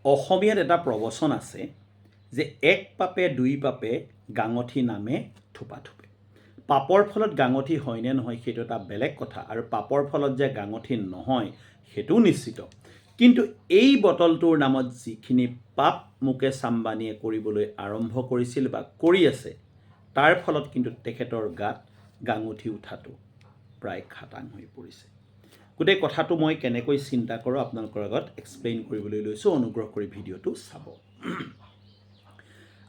অসমীয়াত এটা প্ৰবচন আছে যে এক পাপে দুই পাপে গাঙঠি নামে থোপা থোপে। পাপৰ ফলত গাঙঠি হয়নে নহয় সেইটো এটা বেলেগ কথা, আৰু পাপৰ ফলত যে গাঙঠি নহয় সেইটোও নিশ্চিত। কিন্তু এই বটলটোৰ নামত যিখিনি পাপ মুকেশ আম্বানীয়ে কৰিবলৈ আৰম্ভ কৰিছিল বা কৰি আছে, তাৰ ফলত কিন্তু তেখেতৰ গাত গাঙঠি উঠাটো প্ৰায় খাটাং হৈ পৰিছে। গোটেই কথাটো মই কেনেকৈ চিন্তা কৰোঁ আপোনালোকৰ আগত এক্সপ্লেইন কৰিবলৈ লৈছোঁ, অনুগ্ৰহ কৰি ভিডিঅ'টো চাব।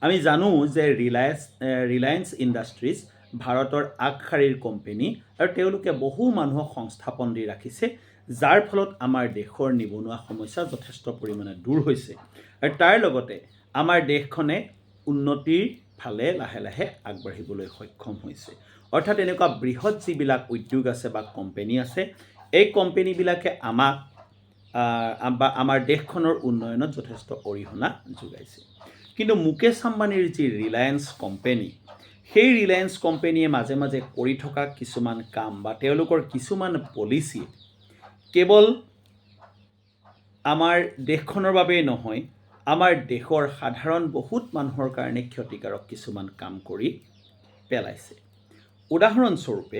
আমি জানো যে ৰিলায়েন্স ইণ্ডাষ্ট্ৰিজ ভাৰতৰ আগশাৰীৰ কোম্পানী, আৰু তেওঁলোকে বহু মানুহক সংস্থাপন দি ৰাখিছে, যাৰ ফলত আমাৰ দেশৰ নিবনুৱা সমস্যা যথেষ্ট পৰিমাণে দূৰ হৈছে, আৰু তাৰ লগতে আমাৰ দেশখনে উন্নতিৰ ফালে লাহে লাহে আগবাঢ়িবলৈ সক্ষম হৈছে। অৰ্থাৎ এনেকুৱা বৃহৎ যিবিলাক উদ্যোগ আছে বা কোম্পানী আছে, এই কোম্পানীবিলাকে আমাক বা আমাৰ দেশখনৰ উন্নয়নত যথেষ্ট অৰিহণা যোগাইছে। কিন্তু মুকেশ আম্বানীৰ যি ৰিলায়েন্স কোম্পানী, সেই ৰিলায়েন্স কোম্পানীয়ে মাজে মাজে কৰি থকা কিছুমান কাম বা তেওঁলোকৰ কিছুমান পলিচি কেৱল আমাৰ দেশখনৰ বাবেই নহয়, আমাৰ দেশৰ সাধাৰণ বহুত মানুহৰ কাৰণে ক্ষতিকাৰক কিছুমান কাম কৰি পেলাইছে। উদাহৰণস্বৰূপে,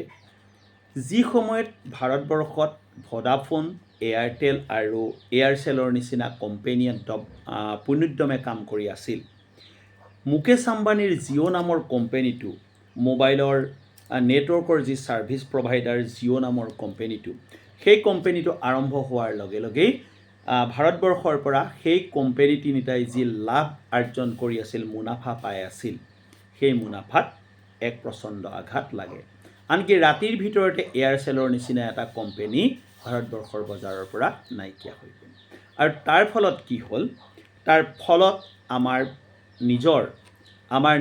যি সময়ত ভাৰতবৰ্ষত ভোডাফোন, এয়াৰটেল আৰু এয়াৰচেলৰ নিচিনা কোম্পানীয়ে পুনৰুদ্যমে কাম কৰি আছিল, মুকেশ আম্বানীৰ জিঅ' নামৰ কোম্পানীটো, মোবাইলৰ নেটৱৰ্কৰ যি ছাৰ্ভিচ প্ৰভাইডাৰ জিঅ' নামৰ কোম্পানীটো, সেই কোম্পানীটো আৰম্ভ হোৱাৰ লগে লগেই ভাৰতবৰ্ষৰ পৰা সেই কোম্পানী তিনিটাই যি লাভ অৰ্জন কৰি আছিল, মুনাফা পাই আছিল, সেই মুনাফাত এক প্ৰচণ্ড আঘাত লাগে। আনকি ৰাতিৰ ভিতৰতে এয়াৰচেলৰ নিচিনা এটা কোম্পানী ভাৰতবৰ্ষৰ বজাৰৰ পৰা নাইকিয়া হৈ গ'ল। আৰু তাৰ ফলত কি হ'ল? তাৰ ফলত আমাৰ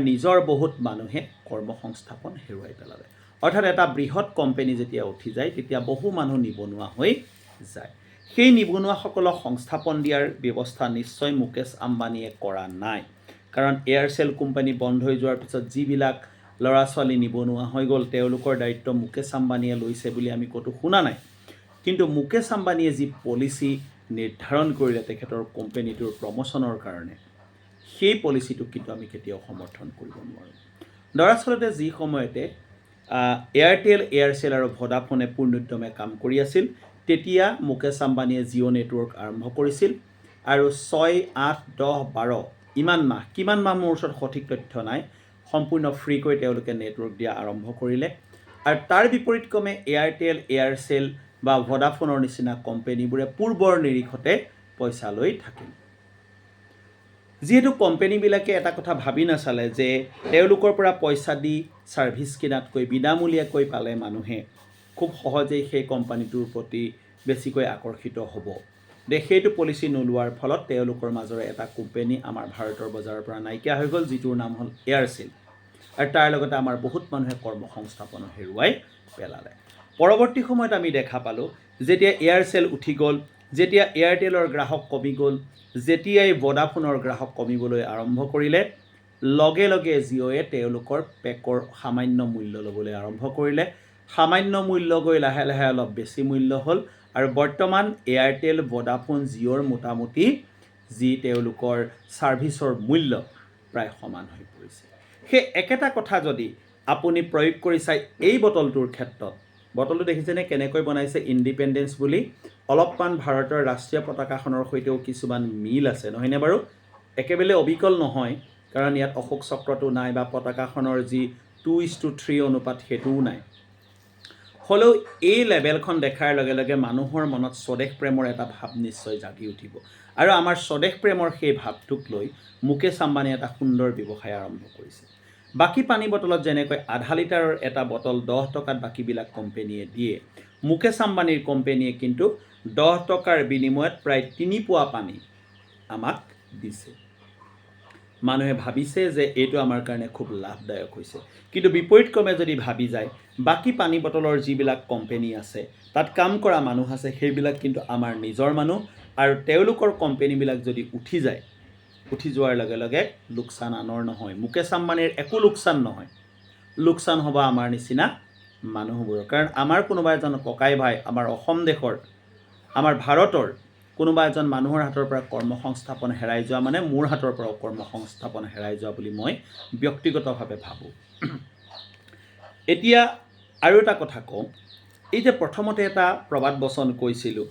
নিজৰ বহুত মানুহে কৰ্মসংস্থাপন হেৰুৱাই পেলালে। অৰ্থাৎ এটা বৃহৎ কোম্পানী যেতিয়া উঠি যায়, তেতিয়া বহু মানুহ নিবনুৱা হৈ যায়। সেই নিবনুৱাসকলক সংস্থাপন দিয়াৰ ব্যৱস্থা নিশ্চয় মুকেশ আম্বানীয়ে কৰা নাই, কাৰণ এয়াৰচেল কোম্পানী বন্ধ হৈ যোৱাৰ পিছত যিবিলাক ল'ৰা ছোৱালী নিবনুৱা হৈ গ'ল, তেওঁলোকৰ দায়িত্ব মুকেশ আম্বানীয়ে লৈছে বুলি আমি ক'তো শুনা নাই। কিন্তু মুকেশ আম্বানীয়ে যি পলিচি নিৰ্ধাৰণ কৰিলে তেখেতৰ কোম্পানীটোৰ প্ৰমোচনৰ কাৰণে, সেই পলিচিটোক কিন্তু আমি কেতিয়াও সমৰ্থন কৰিব নোৱাৰোঁ। দৰাচলতে যি সময়তে এয়াৰটেল, এয়াৰচেল আৰু ভোডাফোনে পূৰ্ণোদ্যমে কাম কৰি আছিল, তেতিয়া মুকেশ আম্বানীয়ে জিঅ' নেটৱৰ্ক আৰম্ভ কৰিছিল, আৰু 6, 8, 10, 12 ইমান মাহ, কিমান মাহ মোৰ ওচৰত সঠিক তথ্য নাই, সম্পূৰ্ণ ফ্ৰীকৈ তেওঁলোকে নেটৱৰ্ক দিয়া আৰম্ভ কৰিলে। আৰু তাৰ বিপৰীতক্ৰমে এয়াৰটেল, এয়াৰচেল বা ভোডাফোনৰ নিচিনা কোম্পানীবোৰে পূৰ্বৰ নিৰিখতে পইচা লৈ থাকিল। যিহেতু কোম্পানীবিলাকে এটা কথা ভাবি নাচালে যে তেওঁলোকৰ পৰা পইচা দি ছাৰ্ভিচ কিনাতকৈ বিনামূলীয়াকৈ পালে মানুহে খুব সহজেই সেই কোম্পানীটোৰ প্ৰতি বেছিকৈ আকৰ্ষিত হ'ব। সেইটো পলিচি নোলোৱাৰ ফলত তেওঁলোকৰ মাজৰে এটা কোম্পানী আমাৰ ভাৰতৰ বজাৰৰ পৰা নাইকিয়া হৈ গ'ল, যিটোৰ নাম হ'ল এয়াৰচেল, আৰু তাৰ লগতে আমাৰ বহুত মানুহে কৰ্মসংস্থাপন হেৰুৱাই পেলালে। পৰৱৰ্তী সময়ত আমি দেখা পালোঁ, যেতিয়া এয়াৰচেল উঠি গ'ল, যেতিয়া এয়াৰটেলৰ গ্ৰাহক কমি গ'ল, যেতিয়াই ভোডাফোনৰ গ্ৰাহক কমিবলৈ আৰম্ভ কৰিলে, লগে লগে জিঅ'য়ে তেওঁলোকৰ পেকৰ সামান্য মূল্য ল'বলৈ আৰম্ভ কৰিলে। সামান্য মূল্য গৈ লাহে লাহে অলপ বেছি মূল্য হ'ল, আৰু বৰ্তমান এয়াৰটেল, ভোডাফোন, জিঅ'ৰ মোটামুটি যি তেওঁলোকৰ ছাৰ্ভিচৰ মূল্য প্ৰায় সমান হৈ পৰিছে। সেই একেটা কথা যদি আপুনি প্ৰয়োগ কৰি চাই এই বটলটোৰ ক্ষেত্ৰত, বটলটো দেখিছেনে কেনেকৈ বনাইছে? ইণ্ডিপেণ্ডেঞ্চ বুলি অলপমান ভাৰতৰ ৰাষ্ট্ৰীয় পতাকাখনৰ সৈতেও কিছুমান মিল আছে, নহয়নে বাৰু? একেবাৰে অবিকল নহয়, কাৰণ ইয়াত অশোক চক্ৰটো নাই বা পতাকাখনৰ যি 2:3 অনুপাত সেইটোও নাই। হ'লেও এই লেবেলখন দেখাৰ লগে লগে মানুহৰ মনত স্বদেশ প্ৰেমৰ এটা ভাৱ নিশ্চয় জাগি উঠিব, আৰু আমাৰ স্বদেশ প্ৰেমৰ সেই ভাৱটোক লৈ মুকেশ আম্বানীয়ে এটা সুন্দৰ ব্যৱসায় আৰম্ভ কৰিছে। বাকী পানী বটলত যেনেকৈ আধা লিটাৰৰ এটা বটল 10 টকাত বাকীবিলাক কোম্পানীয়ে দিয়ে, মুকেশ আম্বানীৰ কোম্পানীয়ে কিন্তু 10 টকাৰ বিনিময়ত প্ৰায় 3 পোৱা পানী আমাক দিছে। মানুহে ভাবিছে যে এইটো আমাৰ কাৰণে খুব লাভদায়ক হৈছে, কিন্তু বিপৰীতক্ৰমে যদি ভাবি যায়, বাকী পানী বটলৰ যিবিলাক কোম্পানী আছে, তাত কাম কৰা মানুহ আছে, সেইবিলাক কিন্তু আমাৰ নিজৰ মানুহ, আৰু তেওঁলোকৰ কোম্পানীবিলাক যদি উঠি যায়, উঠি যোৱাৰ লগে লগে লোকচান আনৰ নহয়, মুকেশ আম্বানীৰ একো লোকচান নহয়, লোকচান হ'ব আমাৰ নিচিনা মানুহবোৰৰ। কাৰণ আমাৰ কোনোবা এজন ককাই ভাই আমাৰ অসম দেশৰ, আমাৰ ভাৰতৰ কোনোবা এজন মানুহৰ হাতৰ পৰা কৰ্মসংস্থাপন হেৰাই যোৱা মানে মোৰ হাতৰ পৰাও কৰ্মসংস্থাপন হেৰাই যোৱা বুলি মই ব্যক্তিগতভাৱে ভাবোঁ। এতিয়া আৰু এটা কথা কওঁ, এই যে প্ৰথমতে এটা প্ৰবাদ বচন কৈছিলোঁ,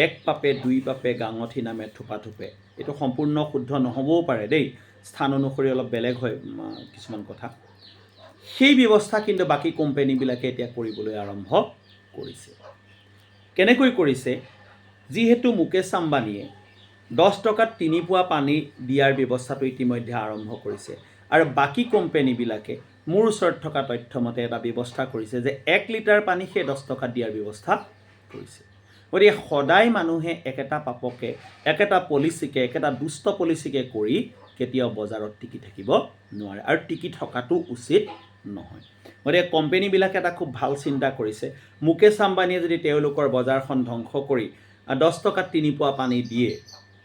এক পাপে দুই পাপে গাঙঠি নামে থোপা থোপে, এইটো সম্পূৰ্ণ শুদ্ধ নহ'বও পাৰে দেই, স্থান অনুসৰি অলপ বেলেগ হয় কিছুমান কথা। সেই ব্যৱস্থা কিন্তু বাকী কোম্পানীবিলাকে এতিয়া কৰিবলৈ আৰম্ভ কৰিছে। কেনেকৈ কৰিছে? যিহেতু মুকেশ আম্বানীয়ে 10 টকাত 3 পোৱা পানী দিয়াৰ ব্যৱস্থাটো ইতিমধ্যে আৰম্ভ কৰিছে, আৰু বাকী কোম্পানীবিলাকে মোৰ ওচৰত থকা তথ্যমতে এটা ব্যৱস্থা কৰিছে যে 1 লিটাৰ পানী সেই 10 টকাত দিয়াৰ ব্যৱস্থা কৰিছে। গতিকে সদায় মানুহে একেটা পাপকে, একেটা পলিচিকে, একেটা দুষ্ট পলিচিকে কৰি কেতিয়াও বজাৰত টিকি থাকিব নোৱাৰে, আৰু টিকি থকাটো উচিত নহয়। গতিকে কোম্পানীবিলাকে এটা খুব ভাল চিন্তা কৰিছে। মুকেশ আম্বানীয়ে যদি তেওঁলোকৰ বজাৰখন ধ্বংস কৰি 10 টকাত 3 পোৱা পানী দিয়ে,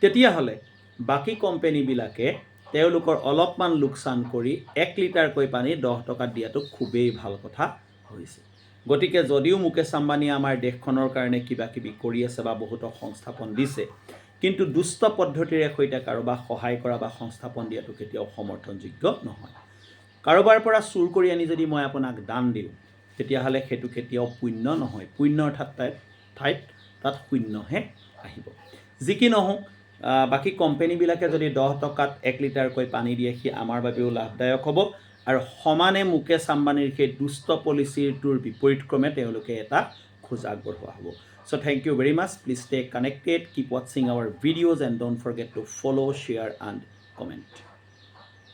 তেতিয়াহ'লে বাকী কোম্পানীবিলাকে তেওঁলোকৰ অলপমান লোকচান কৰি 1 লিটাৰকৈ পানী 10 টকাত দিয়াটো খুবেই ভাল কথা হৈছে। গতিকে যদিও মুকেশ আম্বানীয়ে আমাৰ দেশখনৰ কাৰণে কিবা কিবি কৰি আছে বা বহুতক সংস্থাপন দিছে, কিন্তু দুষ্ট পদ্ধতিৰে সৈতে কাৰোবাক সহায় কৰা বা সংস্থাপন দিয়াটো কেতিয়াও সমৰ্থনযোগ্য নহয়। কাৰোবাৰ পৰা চুৰ কৰি আনি যদি মই আপোনাক দান দিওঁ, তেতিয়াহ'লে সেইটো কেতিয়াও পুণ্য নহয়। পুণ্য অৰ্থাৎ তাত শূন্যহে আহিব। যি কি নহওক, বাকী কোম্পানীবিলাকে যদি 10 টকাত 1 লিটাৰকৈ পানী দিয়ে, সি আমাৰ বাবেও লাভদায়ক হ'ব, আৰু সমানে মুকেশ আম্বানীৰ সেই দুষ্ট পলিচিটোৰ বিপৰীতক্ৰমে তেওঁলোকে এটা খোজ আগবঢ়োৱা হ'ব। So thank you very much. Please stay connected, keep watching our videos, and don't forget to follow, share and comment.